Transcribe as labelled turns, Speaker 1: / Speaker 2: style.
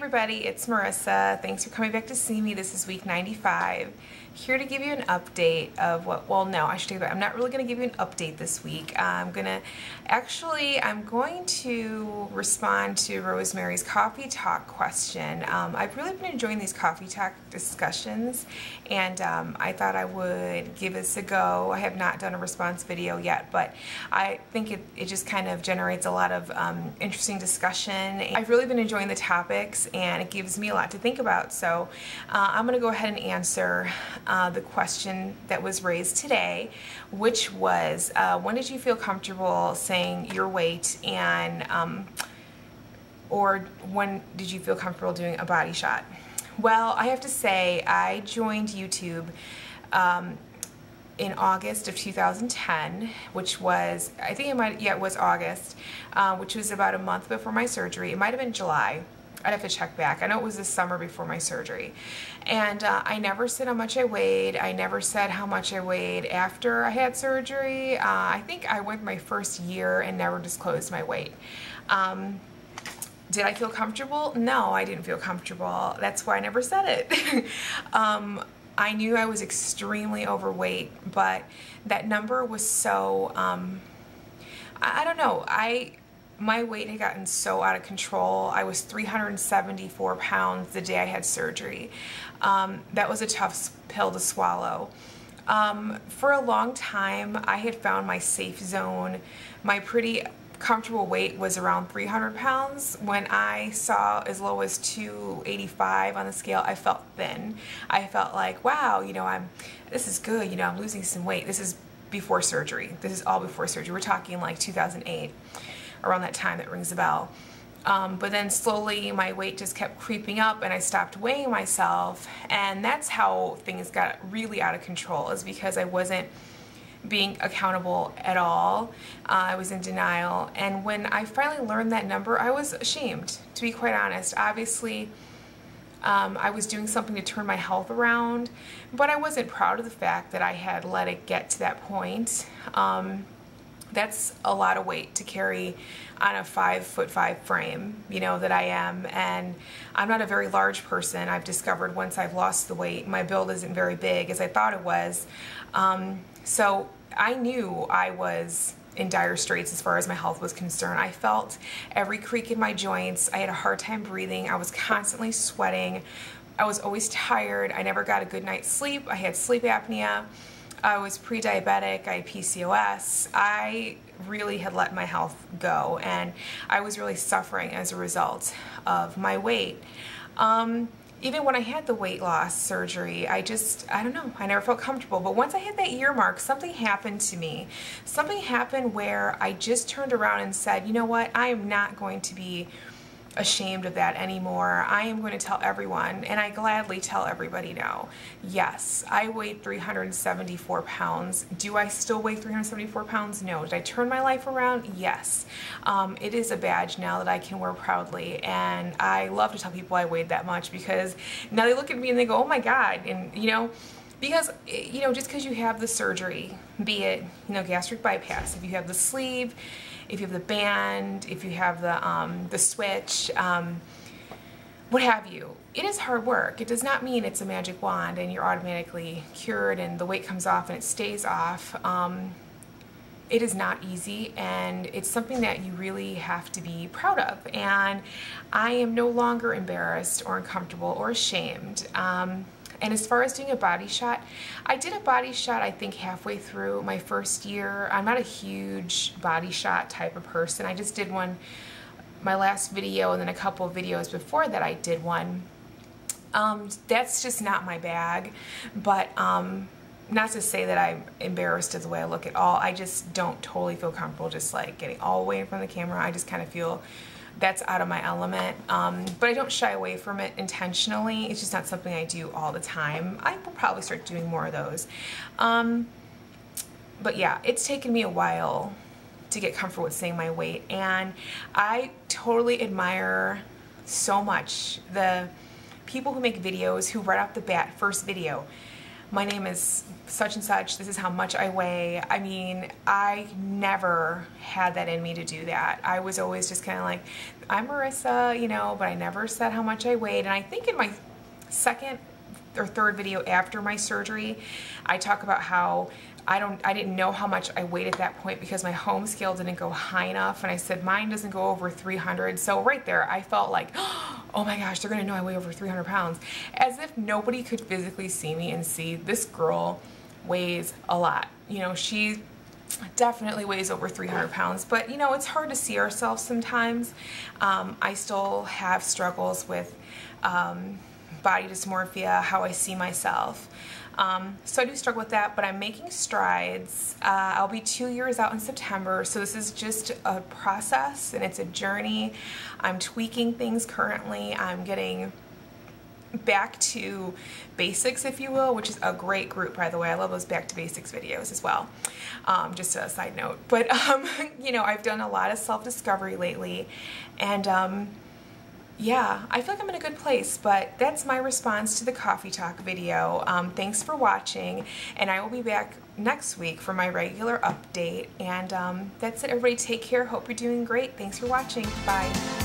Speaker 1: everybody, it's Marissa. Thanks for coming back to see me. This is week 95. Here to give you an update of what, well no, I should take that. I'm not really going to give you an update this week. I'm going to respond to Rosemary's coffee talk question. I've really been enjoying these coffee talk discussions, and I thought I would give this a go. I have not done a response video yet, but I think it just kind of generates a lot of interesting discussion. I've really been enjoying the topics, and it gives me a lot to think about. So I'm going to go ahead and answer the question that was raised today, which was, when did you feel comfortable saying your weight, and or when did you feel comfortable doing a body shot? Well, I have to say I joined YouTube in August of 2010, which was, I think it was August, which was about a month before my surgery. It might have been July. I'd have to check back. I know it was the summer before my surgery. And I never said how much I weighed. I never said how much I weighed after I had surgery. I think I went my first year and never disclosed my weight. Did I feel comfortable? No, I didn't feel comfortable. That's why I never said it. I knew I was extremely overweight, but that number was so, I don't know, my weight had gotten so out of control. I was 374 pounds the day I had surgery. That was a tough pill to swallow. For a long time, I had found my safe zone. My pretty comfortable weight was around 300 pounds. When I saw as low as 285 on the scale, I felt thin. I felt like, wow, you know, this is good, you know, I'm losing some weight. This is before surgery. This is all before surgery. We're talking like 2008, around that time. That rings a bell. But then slowly my weight just kept creeping up, and I stopped weighing myself, and that's how things got really out of control, is because I wasn't being accountable at all. I was in denial, and when I finally learned that number, I was ashamed, to be quite honest. Obviously, I was doing something to turn my health around, but I wasn't proud of the fact that I had let it get to that point. That's a lot of weight to carry on a 5'5" frame, you know, that I am, and I'm not a very large person. I've discovered once I've lost the weight, my build isn't very big as I thought it was. So I knew I was in dire straits as far as my health was concerned. I felt every creak in my joints. I had a hard time breathing. I was constantly sweating. I was always tired. I never got a good night's sleep. I had sleep apnea. I was pre-diabetic. I had PCOS. I really had let my health go, and I was really suffering as a result of my weight. Even when I had the weight loss surgery, I don't know, I never felt comfortable. But once I hit that year mark, something happened to me. Something happened where I just turned around and said, you know what, I am not going to be ashamed of that anymore. I am going to tell everyone, and I gladly tell everybody now. Yes, I weighed 374 pounds. Do I still weigh 374 pounds? No. Did I turn my life around? Yes. It is a badge now that I can wear proudly, and I love to tell people I weighed that much, because now they look at me and they go, oh my God, and you know, because, you know, just because you have the surgery, be it, you know, gastric bypass, if you have the sleeve, if you have the band, if you have the switch, what have you, it is hard work. It does not mean it's a magic wand and you're automatically cured and the weight comes off and it stays off. It is not easy, and it's something that you really have to be proud of. And I am no longer embarrassed or uncomfortable or ashamed. And as far as doing a body shot, I did a body shot I think halfway through my first year. I'm not a huge body shot type of person. I just did one, my last video, and then a couple of videos before that I did one. That's just not my bag, but not to say that I'm embarrassed of the way I look at all. I just don't totally feel comfortable just like getting all the way in front of the camera. I just kind of feel that's out of my element, but I don't shy away from it intentionally. It's just not something I do all the time. I will probably start doing more of those. But yeah, it's taken me a while to get comfortable with saying my weight, and I totally admire so much the people who make videos who right off the bat, first video, my name is such and such, this is how much I weigh. I mean, I never had that in me to do that. I was always just kind of like, I'm Marissa, you know, but I never said how much I weighed. And I think in my second or third video after my surgery, I talk about how I didn't know how much I weighed at that point because my home scale didn't go high enough, and I said mine doesn't go over 300. So right there I felt like, oh my gosh, they're gonna know I weigh over 300 pounds, as if nobody could physically see me and see this girl weighs a lot. You know, she definitely weighs over 300 pounds, but you know, it's hard to see ourselves sometimes. I still have struggles with body dysmorphia, how I see myself. So I do struggle with that, but I'm making strides. I'll be 2 years out in September, so this is just a process and it's a journey. I'm tweaking things currently. I'm getting back to basics, if you will, which is a great group, by the way. I love those back to basics videos as well. Just a side note, but you know, I've done a lot of self-discovery lately, and yeah, I feel like I'm in a good place, but that's my response to the coffee talk video. Thanks for watching, and I will be back next week for my regular update, and that's it. Everybody take care. Hope you're doing great. Thanks for watching. Bye.